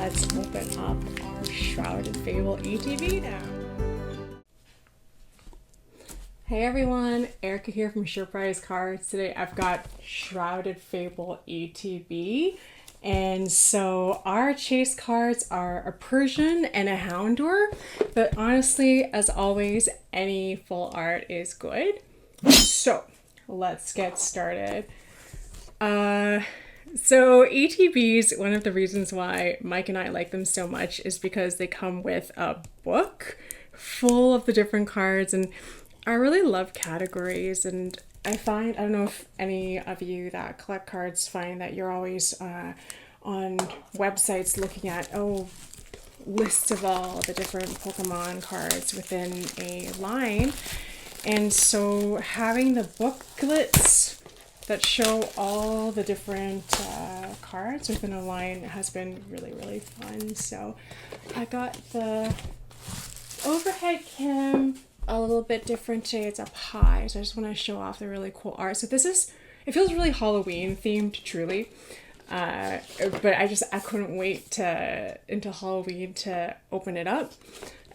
let's open up our Shrouded Fable ETB now. Hey everyone, Erica here from Sure Prize Cards. Today I've got Shrouded Fable ETB. And so our chase cards are a Persian and a Houndour, but honestly, as always, any full art is good. So let's get started. So ETBs, one of the reasons why Mike and I like them so much is because they come with a book full of the different cards, and I really love categories. And I don't know if any of you that collect cards find that you're always on websites looking at, lists of all the different Pokemon cards within a line. And so having the booklets that show all the different cards within a line has been really, really fun. So I got the overhead cam a little bit different today. It's up high, so I just want to show off the really cool art. So it feels really Halloween themed, truly. But I couldn't wait until Halloween to open it up.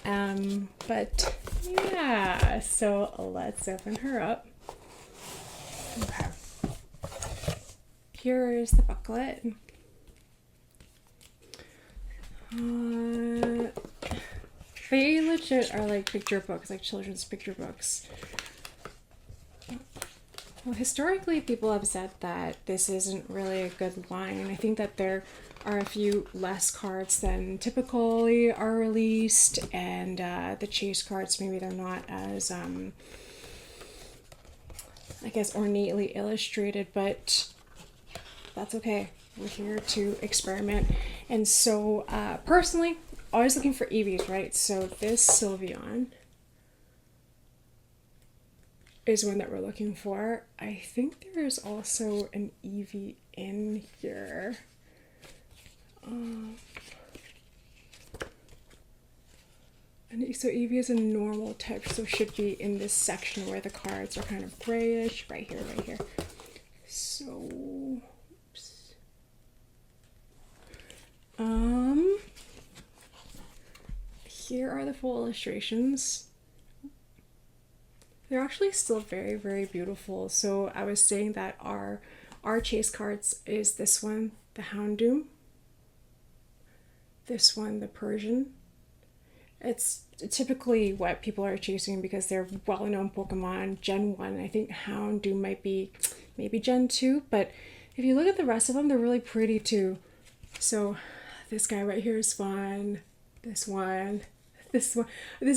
But yeah, so let's open her up. Okay. Here is the booklet. They legit are like picture books, like children's picture books. Well, historically, people have said that this isn't really a good line. I think that there are a few less cards than typically are released, and the chase cards, maybe they're not as, I guess, ornately illustrated, but that's okay. We're here to experiment. And so, personally, always looking for Eevees, right? So this Sylveon is one that we're looking for. I think there is also an Eevee in here. And so Eevee is a normal type, so should be in this section where the cards are kind of grayish, right here. So, oops. Here are the full illustrations. They're actually still very, very beautiful. So I was saying that our chase cards is this one, the Houndour. This one, the Persian. It's typically what people are chasing because they're well-known Pokemon. Gen 1, I think Houndour might be maybe Gen 2, but if you look at the rest of them, they're really pretty too. So this guy right here is fun. This one. This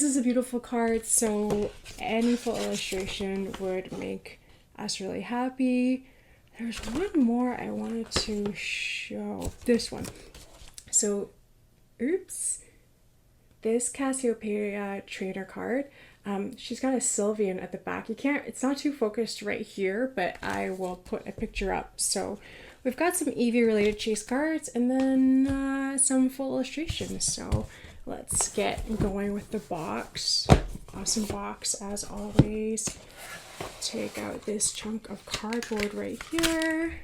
is a beautiful card, so any full illustration would make us really happy. There's one more I wanted to show. This one. So, oops. This Cassiopeia trainer card. She's got a Sylveon at the back. It's not too focused right here, but I will put a picture up. So we've got some Eevee related chase cards and then some full illustrations. So let's get going with the box. Awesome box as always. Take out this chunk of cardboard right here.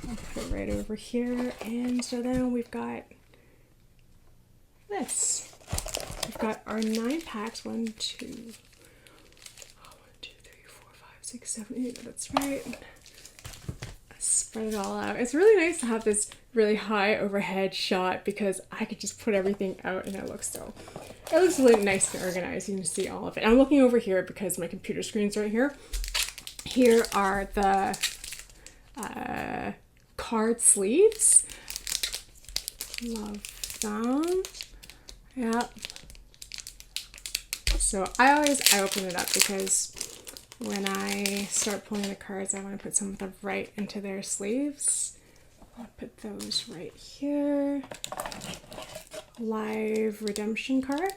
I'll put it right over here. And so then we've got this. We've got our 9 packs. 1, 2, 3, 4, 5, 6, 7, 8. That's right. Spread it all out. It's really nice to have this really high overhead shot because I could just put everything out and it looks really nice and organized. You can see all of it. I'm looking over here because my computer screen's right here. Here are the card sleeves. Love them. Yeah. So I open it up because when I start pulling the cards, I want to put some of them right into their sleeves. I'll put those right here. Live redemption card.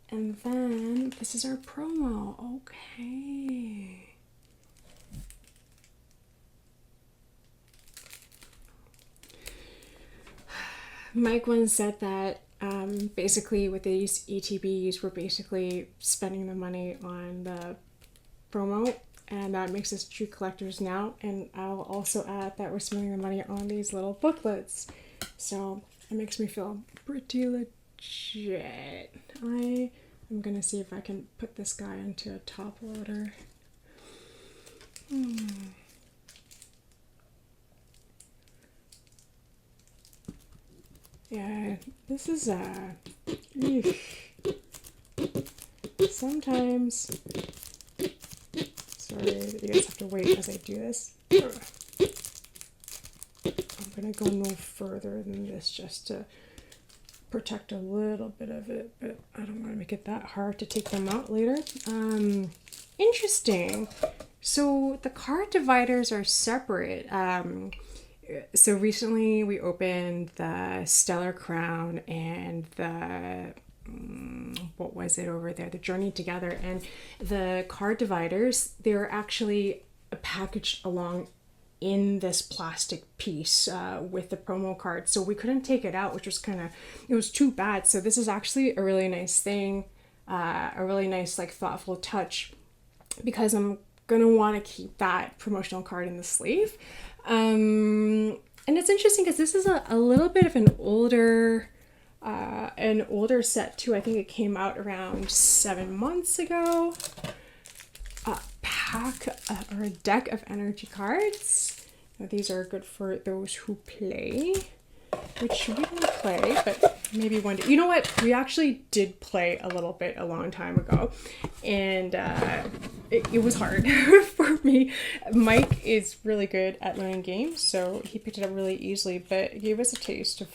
And then this is our promo. Okay. Mike once said that basically with these ETBs, we're basically spending the money on the promo, and that makes us true collectors now. And I'll also add that we're spending the money on these little booklets. So It makes me feel pretty legit. I'm gonna see if I can put this guy into a top loader. Yeah, this is sometimes. Sorry, you guys have to wait as I do this. I'm gonna go no further than this just to protect a little bit of it, but I don't want to make it that hard to take them out later. Interesting. So the card dividers are separate. So recently we opened the Stellar Crown and the what was it over there? The Journey Together, and the card dividers, they're actually packaged along in this plastic piece with the promo card, so we couldn't take it out, which was it was too bad. So this is actually a really nice thing, a really nice like thoughtful touch, because I'm gonna want to keep that promotional card in the sleeve. And it's interesting because this is a little bit of an older set too. I think it came out around 7 months ago. Pack or a deck of energy cards. Now, these are good for those who play, which we didn't play, but maybe one day. You know what? We actually did play a little bit a long time ago, and it was hard for me. Mike is really good at learning games, so he picked it up really easily, but it gave us a taste of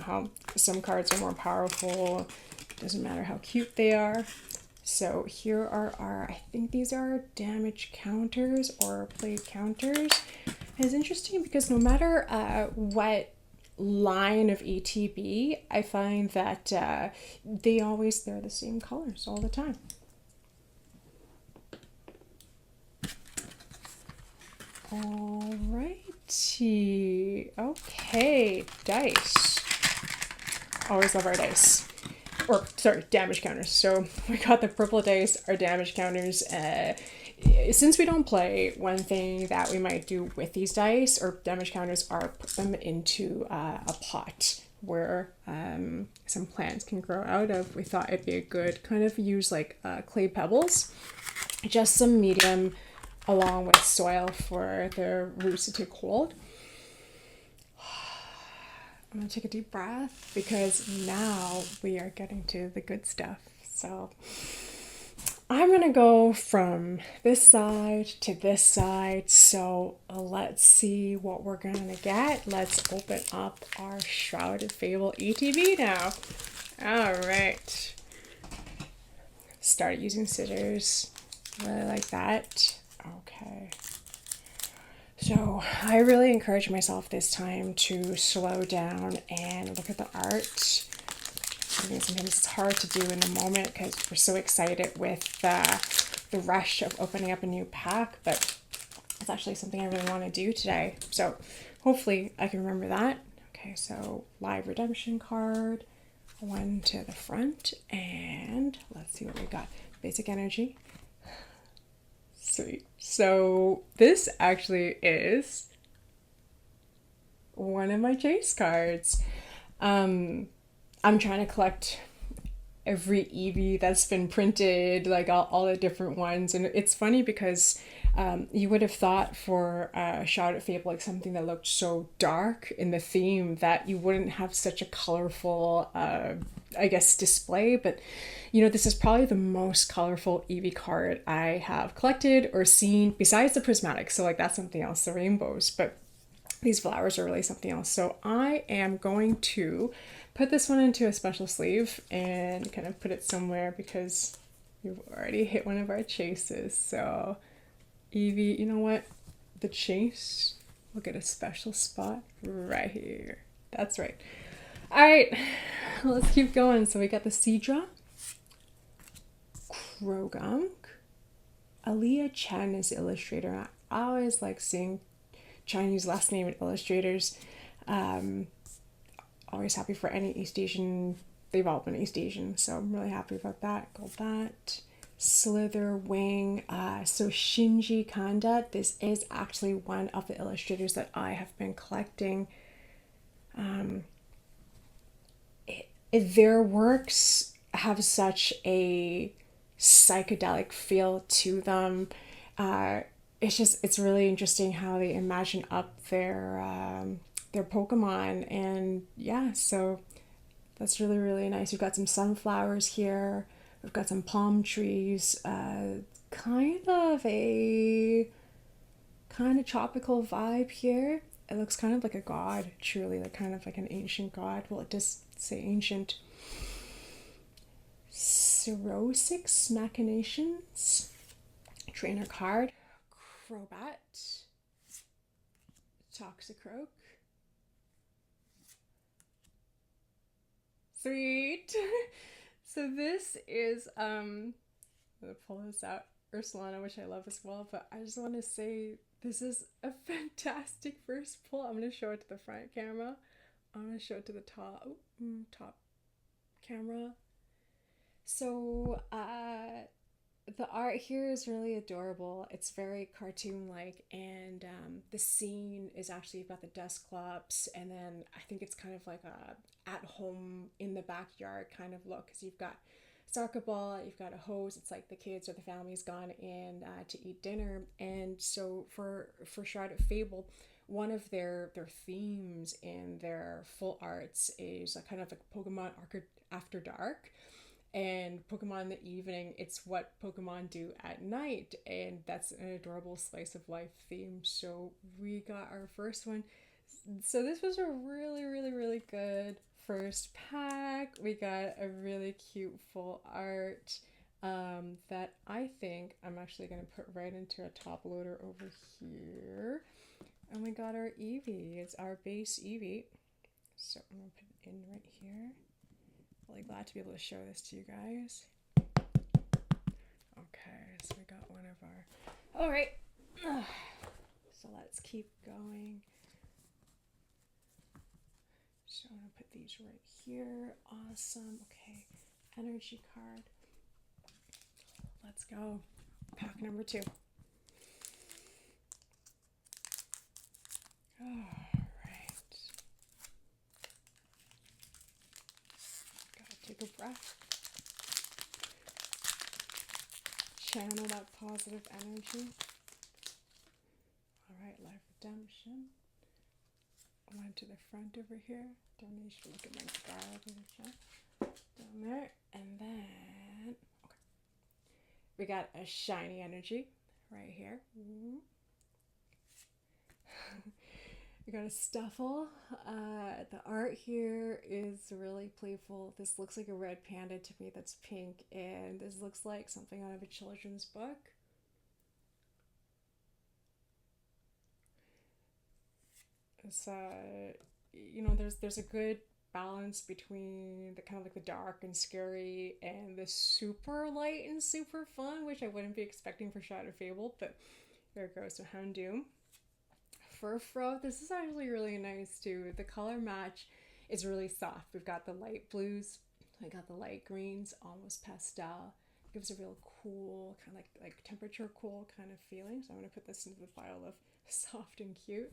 how some cards are more powerful. It doesn't matter how cute they are. So here are I think these are damage counters or play counters. And it's interesting because no matter what line of ETB, I find that they're the same colors all the time. Alrighty. Okay, dice. Always love our dice. Or, sorry, damage counters. So we got the purple dice, our damage counters. Since we don't play, one thing that we might do with these dice or damage counters are put them into a pot where some plants can grow out of. We thought it'd be a good kind of use like clay pebbles, just some medium along with soil for the roots to take hold. I'm gonna take a deep breath because now we are getting to the good stuff. So I'm gonna go from this side to this side. So let's see what we're gonna get. Let's open up our Shrouded Fable ETB now. All right. Start using scissors. Really like that. Okay. So I really encourage myself this time to slow down and look at the art. I think sometimes it's hard to do in the moment because we're so excited with the rush of opening up a new pack, but it's actually something I really want to do today. So hopefully I can remember that. Okay, so live redemption card, one to the front, and let's see what we got. Basic energy. Sweet. So this actually is one of my chase cards. I'm trying to collect every Eevee that's been printed, like all the different ones. And it's funny because you would have thought for Shrouded Fable, like something that looked so dark in the theme, that you wouldn't have such a colorful, display. But, this is probably the most colorful Eevee card I have collected or seen, besides the prismatic. So, that's something else, the rainbows. But these flowers are really something else. So I am going to put this one into a special sleeve and kind of put it somewhere because we've already hit one of our chases. So Eevee, you know what? The chase will get a special spot right here. That's right. All right, let's keep going. So we got the Seadra, Krogunk, Aaliyah Chen is the illustrator. I always like seeing Chinese last name illustrators. Always happy for any East Asian. They've all been East Asian, so I'm really happy about that. Got that. Slither Wing. So Shinji Kanda. This is actually one of the illustrators that I have been collecting. their works have such a psychedelic feel to them. Uh, it's really interesting how they imagine up their Pokemon, and yeah, so that's really really nice. We've got some sunflowers here. We've got some palm trees. Kind of a kind of tropical vibe here. It looks kind of like a god, truly, like kind of like an ancient god. Well, it does say ancient. Cirrhosis Machinations. Trainer card. Crobat. Toxicroak. Sweet. So this is I'm gonna pull this out. Ursulana, which I love as well, but I just want to say this is a fantastic first pull. I'm gonna show it to the front camera. I'm gonna show it to the top camera. So the art here is really adorable. It's very cartoon like, and the scene is actually you've got the Dusclops, and then I think it's kind of like a at home in the backyard kind of look, because you've got soccer ball, you've got a hose. It's like the kids or the family's gone in to eat dinner, and so for Shrouded Fable, one of their themes in their full arts is a kind of like Pokemon after dark, and Pokemon in the evening, it's what Pokemon do at night, and that's an adorable slice of life theme. So we got our first one. So this was a really really really good first pack. We got a really cute full art that I think I'm actually going to put right into a top loader over here. And we got our Eevee. It's our base Eevee. So I'm going to put it in right here. Really glad to be able to show this to you guys. Okay, so we got one of our... All right. So let's keep going. So I'm going to put these right here. Awesome. Okay, energy card. Let's go. Pack number 2. All right. Gotta take a breath. Channel that positive energy. All right, life redemption. One to the front over here. Donation. Look at my Scarlet down there, and then okay, we got a shiny energy right here. We got a Stuffle. The art here is really playful. This looks like a red panda to me that's pink, and this looks like something out of a children's book. It's there's a good balance between the kind of like the dark and scary and the super light and super fun, which I wouldn't be expecting for Shrouded Fable, but there it goes to Houndoom. Furfrou, this is actually really nice too. The color match is really soft. We've got the light blues, I got the light greens, almost pastel. It gives a real cool, kind of like temperature cool kind of feeling. So I'm gonna put this into the pile of soft and cute.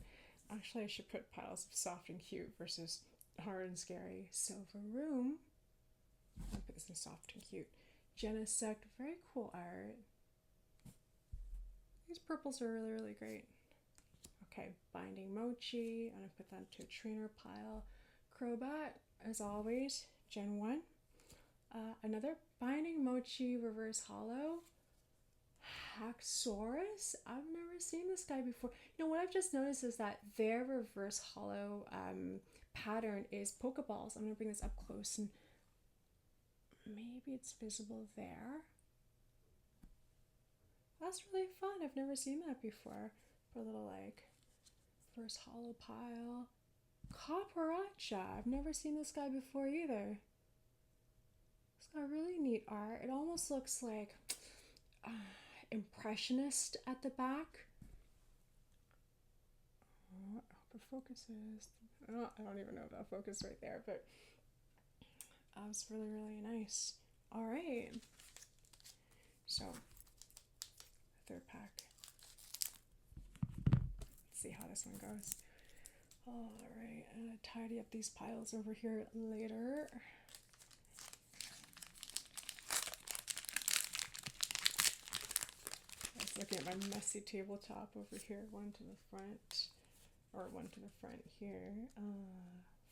Actually, I should put piles of soft and cute versus hard and scary. Silver Room. I'll put this in soft and cute. Genesect, very cool art. These purples are really, really great. Okay, Binding Mochi. I'm going to put that into a trainer pile. Crobat, as always, Gen 1. Another Binding Mochi Reverse Hollow. Haxorus? I've never seen this guy before. You know, what I've just noticed is that their Reverse Hollow pattern is Pokeballs. I'm going to bring this up close and maybe it's visible there. That's really fun. I've never seen that before. For a little like first hollow pile. Coparacha. I've never seen this guy before either. It's got really neat art. It almost looks like impressionist at the back. I hope it focuses. Oh, I don't even know if that focused right there, but that was really, really nice. All right. So, third pack. Let's see how this one goes. All right, I'm gonna tidy up these piles over here later. looking at my messy tabletop over here. One to the front, or one to the front here.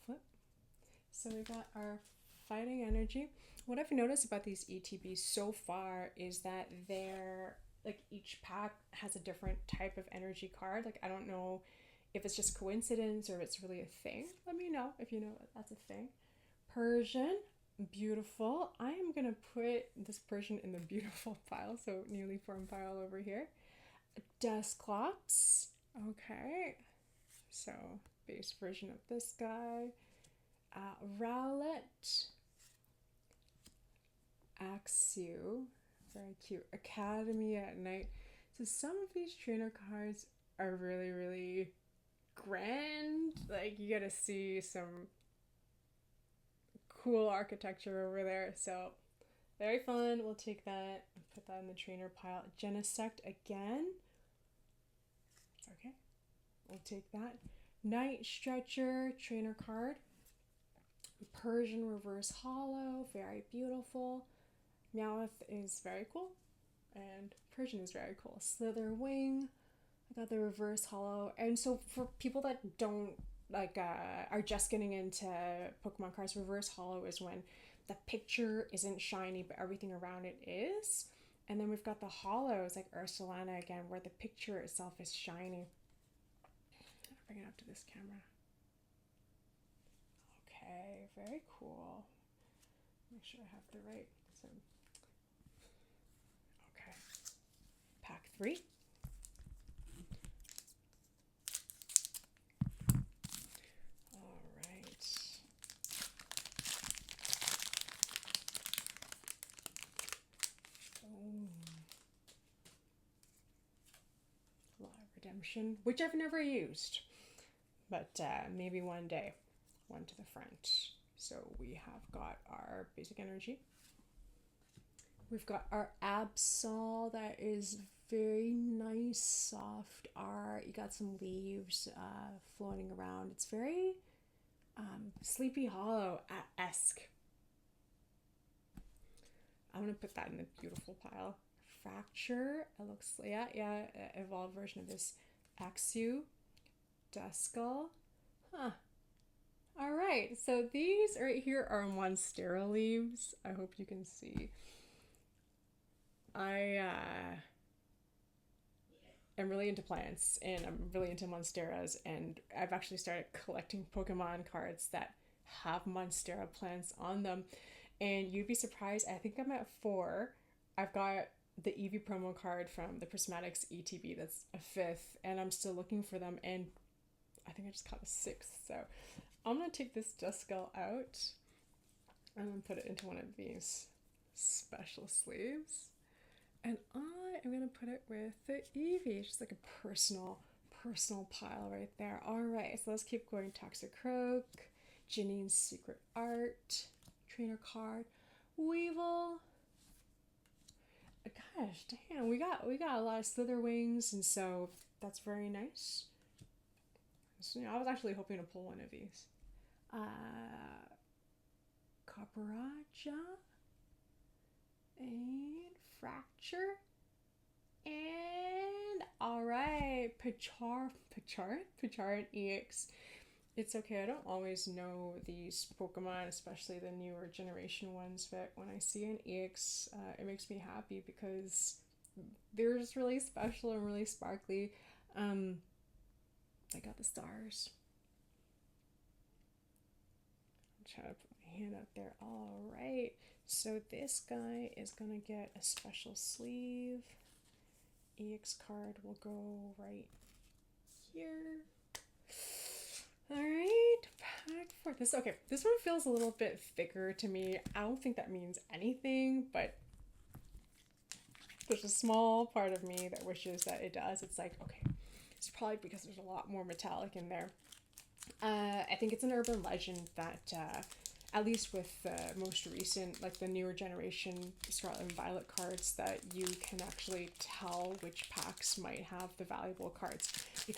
Flip. So we got our fighting energy. What I've noticed about these ETBs so far is that they're like each pack has a different type of energy card. Like I don't know if it's just coincidence or if it's really a thing. Let me know if you know that's a thing. Persian, beautiful. I am gonna put this Persian in the beautiful pile, so newly formed pile over here. Dusclops, okay. So base version of this guy. Rowlet, Axew, very cute. Academy at Night. So some of these trainer cards are really, really grand. Like you gotta see some cool architecture over there. So very fun. We'll take that and put that in the trainer pile. Genesect again. It's okay. We'll take that. Night Stretcher trainer card. Persian reverse hollow, very beautiful. Meowth is very cool, and Persian is very cool. Slitherwing, I got the reverse hollow. And so for people that don't like are just getting into Pokemon cards, reverse hollow is when the picture isn't shiny but everything around it is. And then we've got the hollows like Ursulana again, where the picture itself is shiny. I'll bring it up to this camera. Okay, very cool. Make sure I have the right. So, okay. Pack 3. All right. Oh. Lot of redemption, which I've never used, but maybe one day. One to the front. So we have got our basic energy. We've got our Absol that is very nice, soft art. You got some leaves floating around. It's very Sleepy Hollow-esque. I'm gonna put that in the beautiful pile. Fracture. It looks evolved version of this Axew. Duskull. Huh. All right, so these right here are monstera leaves. I hope you can see. I am really into plants, and I'm really into monsteras, and I've actually started collecting Pokemon cards that have monstera plants on them, and you'd be surprised. I think I'm at 4. I've got the Eevee promo card from the Prismatics ETB. That's a 5th, and I'm still looking for them, and I think I just caught a 6th. So I'm going to take this Duskull out and then put it into one of these special sleeves. And I am going to put it with the Eevee. Just like a personal pile right there. All right, so let's keep going. Toxicroak, Janine's Secret Art, Trainer card, Weevil. Gosh, damn, we got a lot of Slitherwings, and so that's very nice. So, I was actually hoping to pull one of these. Copperajah and Fracture, and all right, Pachar and EX. It's okay, I don't always know these Pokemon, especially the newer generation ones, but when I see an EX, it makes me happy because they're just really special and really sparkly. I got the stars. I'm trying to put my hand up there. All right, so this guy is gonna get a special sleeve. EX card will go right here. All right, pack 4. This one feels a little bit thicker to me. I don't think that means anything, but there's a small part of me that wishes that it does. It's like, okay, it's probably because there's a lot more metallic in there. I think it's an urban legend that at least with the most recent, like the newer generation Scarlet and Violet cards, that you can actually tell which packs might have the valuable cards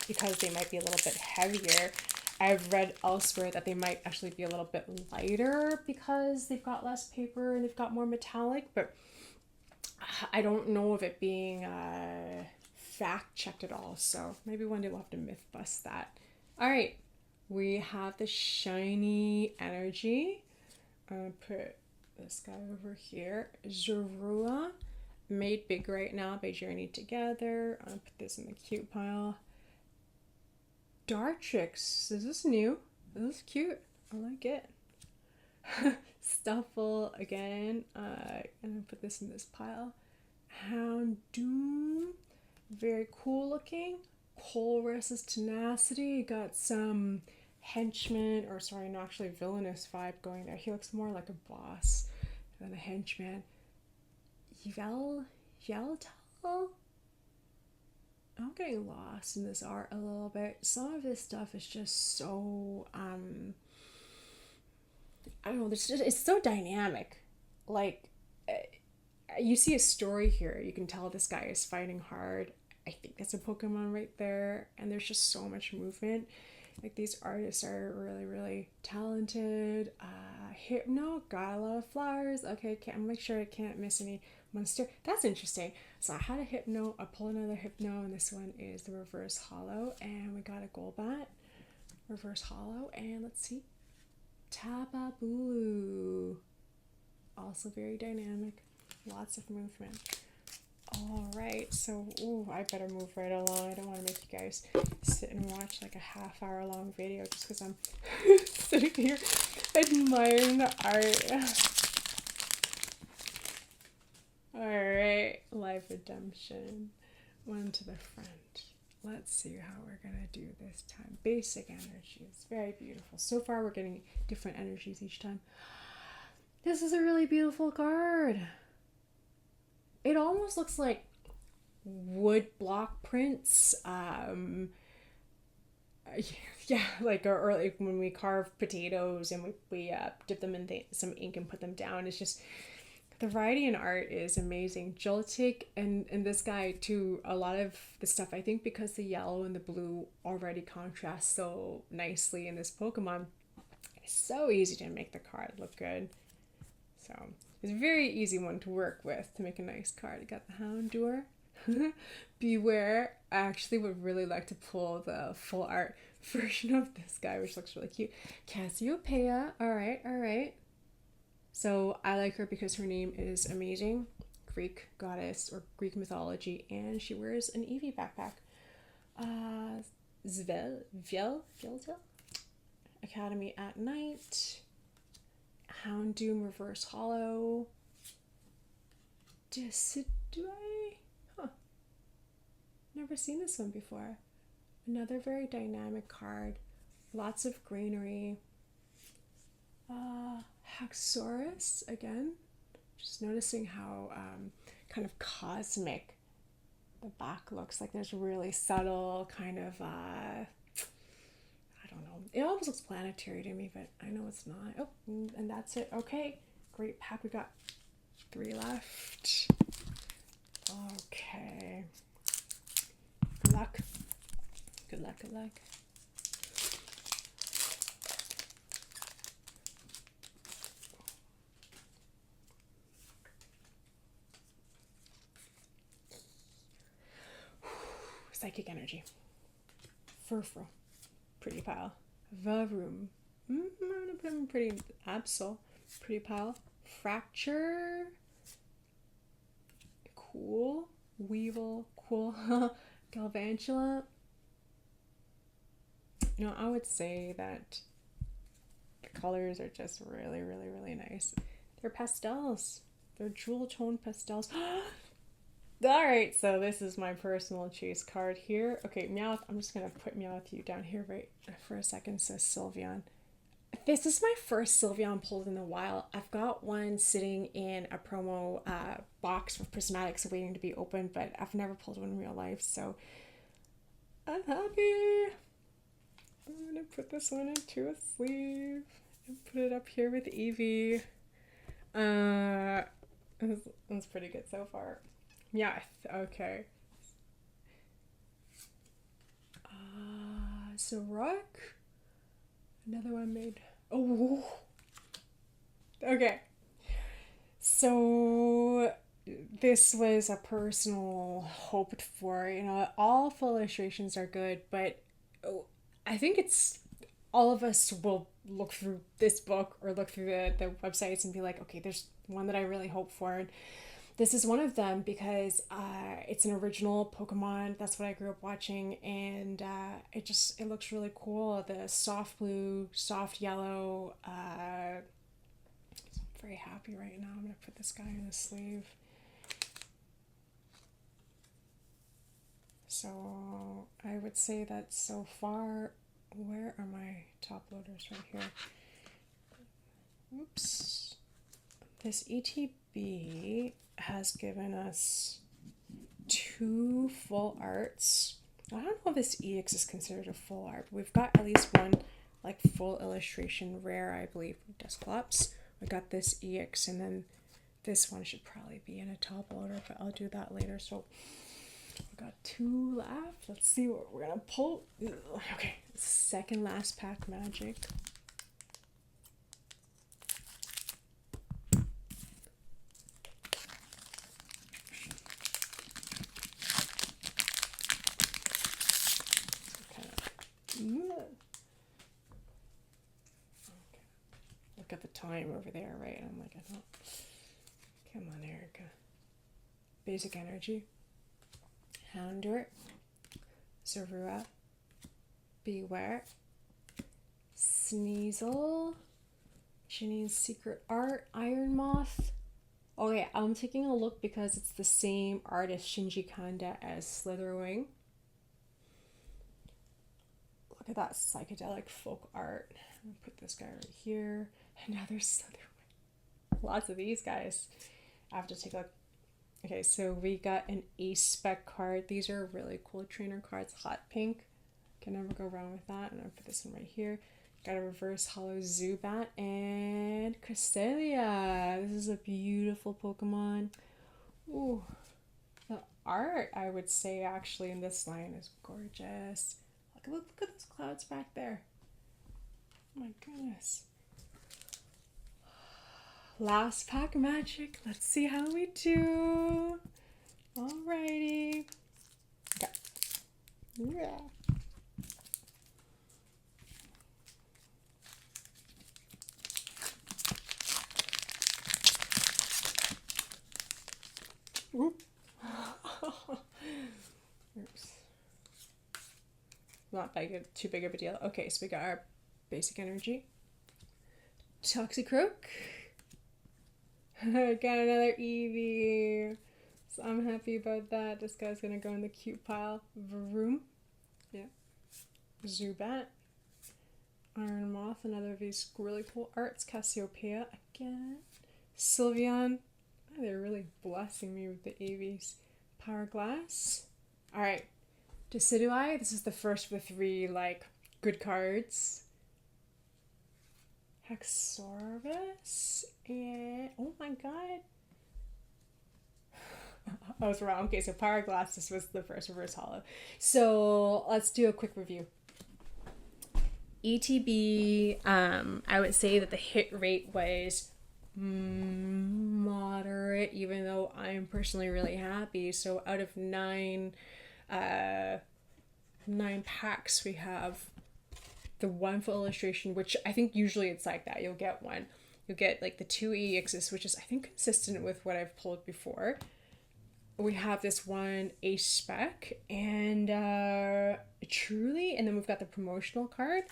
because they might be a little bit heavier. I've read elsewhere that they might actually be a little bit lighter because they've got less paper and they've got more metallic, but I don't know of it being fact checked it all. So maybe one day we'll have to myth bust that. All right, we have the shiny energy. I'm gonna put this guy over here. Zorua, made big right now by Journey Together. I'm gonna put this in the cute pile. Dartrix, is this new? This is cute. I like it. Stuffle again. I'm gonna put this in this pile. Houndoom, very cool looking. Colress's Tenacity, got some henchman, or sorry, no, actually villainous vibe going there. He looks more like a boss than a henchman. Yveltal? I'm getting lost in this art a little bit. Some of this stuff is just so, I don't know, it's so dynamic. Like, you see a story here. You can tell this guy is fighting hard. I think that's a Pokemon right there. And there's just so much movement. Like, these artists are really, really talented. Hypno, got a lot of flowers. Okay, can't make sure I can't miss any monster. That's interesting. So I had a Hypno, I pulled another Hypno, and this one is the reverse hollow. And we got a Golbat, reverse hollow. And let's see, Tababulu. Also very dynamic. Lots of movement. All right, so I better move right along. I don't want to make you guys sit and watch like a half-hour long video just because I'm sitting here admiring the art. All right, Life Redemption. One to the front. Let's see how we're gonna do this time. Basic energies, very beautiful. So far, we're getting different energies each time. This is a really beautiful card. It almost looks like wood block prints. Yeah, like or like when we carve potatoes and we dip them in some ink and put them down. It's just, the variety in art is amazing. Joltik and this guy too, a lot of the stuff, I think because the yellow and the blue already contrast so nicely in this Pokemon, it's so easy to make the card look good. So it's a very easy one to work with to make a nice card. You got the Houndour. Beware. I actually would really like to pull the full art version of this guy, which looks really cute. Cassiopeia. All right. So I like her because her name is amazing. Greek goddess or Greek mythology, and she wears an Eevee backpack. Vieltel? Academy at Night. Houndoom reverse hollow. Decidui? Huh. Never seen this one before. Another very dynamic card. Lots of greenery. Haxorus again. Just noticing how kind of cosmic the back looks. Like there's really subtle kind of I don't know. It almost looks planetary to me, but I know it's not. Oh, and that's it. Okay, great pack. We got 3 left. Okay. Good luck. Good luck. Psychic energy. Furfur. Pretty pile. Vavroom. I'm gonna put him pretty. Absol. Pretty pile. Fracture. Cool. Weevil. Cool. Galvantula. I would say that the colors are just really, really, really nice. They're pastels. They're jewel tone pastels. Alright, so this is my personal chase card here. Okay, Meowth, I'm just going to put Meowth you down here right for a second, says Sylveon. This is my first Sylveon pulled in a while. I've got one sitting in a promo box with prismatics waiting to be opened, but I've never pulled one in real life, so I'm happy. I'm going to put this one into a sleeve and put it up here with Eevee. It's pretty good so far. Yeah, okay. Rook. Another one made. Oh. Okay. So, this was a personal hoped for. You know, all full illustrations are good, but I think it's all of us will look through this book or look through the websites and be like, okay, there's one that I really hope for. And this is one of them because it's an original Pokemon. That's what I grew up watching, and it looks really cool. The soft blue, soft yellow. I'm very happy right now. I'm gonna put this guy in the sleeve. So I would say that so far, where are my top loaders? Right here. Oops. This ETB has given us 2 full arts. I don't know if this EX is considered a full art, but we've got at least one like full illustration rare, I believe, from Dusclops. We got this EX, and then this one should probably be in a top loader, but I'll do that later. So we got 2 left. Let's see what we're gonna pull. Okay, second last pack magic. Okay. Look at the time over there, right? I'm like, I don't. Come on, Erica. Basic energy. Houndour. Zorua. Beware. Sneasel. Ginny's Secret Art. Iron Moth. Oh yeah, I'm taking a look because it's the same artist, Shinji Kanda, as Slitherwing. Look at that psychedelic folk art. I'm gonna put this guy right here. And now there's Slitherwing. Lots of these guys. I have to take a look. Okay, so we got an A-Spec card. These are really cool trainer cards. Hot pink. Can never go wrong with that. And I'll put this one right here. Got a reverse hollow Zubat and Cresselia. This is a beautiful Pokemon. Ooh. The art, I would say, actually, in this line is gorgeous. Look at those clouds back there. Oh my goodness. Last pack magic. Let's see how we do. Alrighty. Okay. Yeah. Oops. Not too big of a deal. Okay, so we got our basic energy. Toxicroak. Got another Eevee. So I'm happy about that. This guy's gonna go in the cute pile. Vroom. Yeah. Zubat. Iron Moth, another of these really cool arts. Cassiopeia again. Sylveon. Oh, they're really blessing me with the Eevees. Power Glass. Alright. Decidueye. This is the first of the 3 good cards. Hexorus and oh my god. I was wrong. Okay, so Power Glass, this was the first reverse hollow. So let's do a quick review. ETB, I would say that the hit rate was moderate, even though I'm personally really happy. So out of 9 packs, we have the 1 full illustration, which I think usually it's like that. You'll get one. You'll get the 2 EXs, which is I think consistent with what I've pulled before. We have this 1 A-Spec and Truly, and then we've got the promotional card.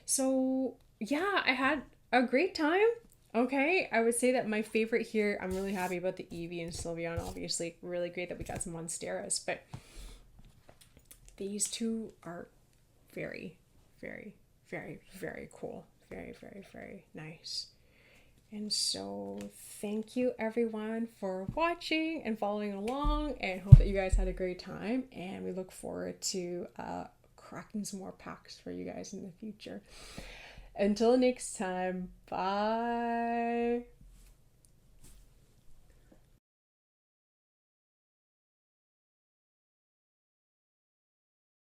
So yeah, I had a great time. Okay, I would say that my favorite here, I'm really happy about the Eevee and Sylveon, obviously. Really great that we got some monsteras, but these 2 are very, very, very, very cool. Very, very, very nice. And so thank you everyone for watching and following along, and hope that you guys had a great time, and we look forward to cracking some more packs for you guys in the future. Until next time, bye.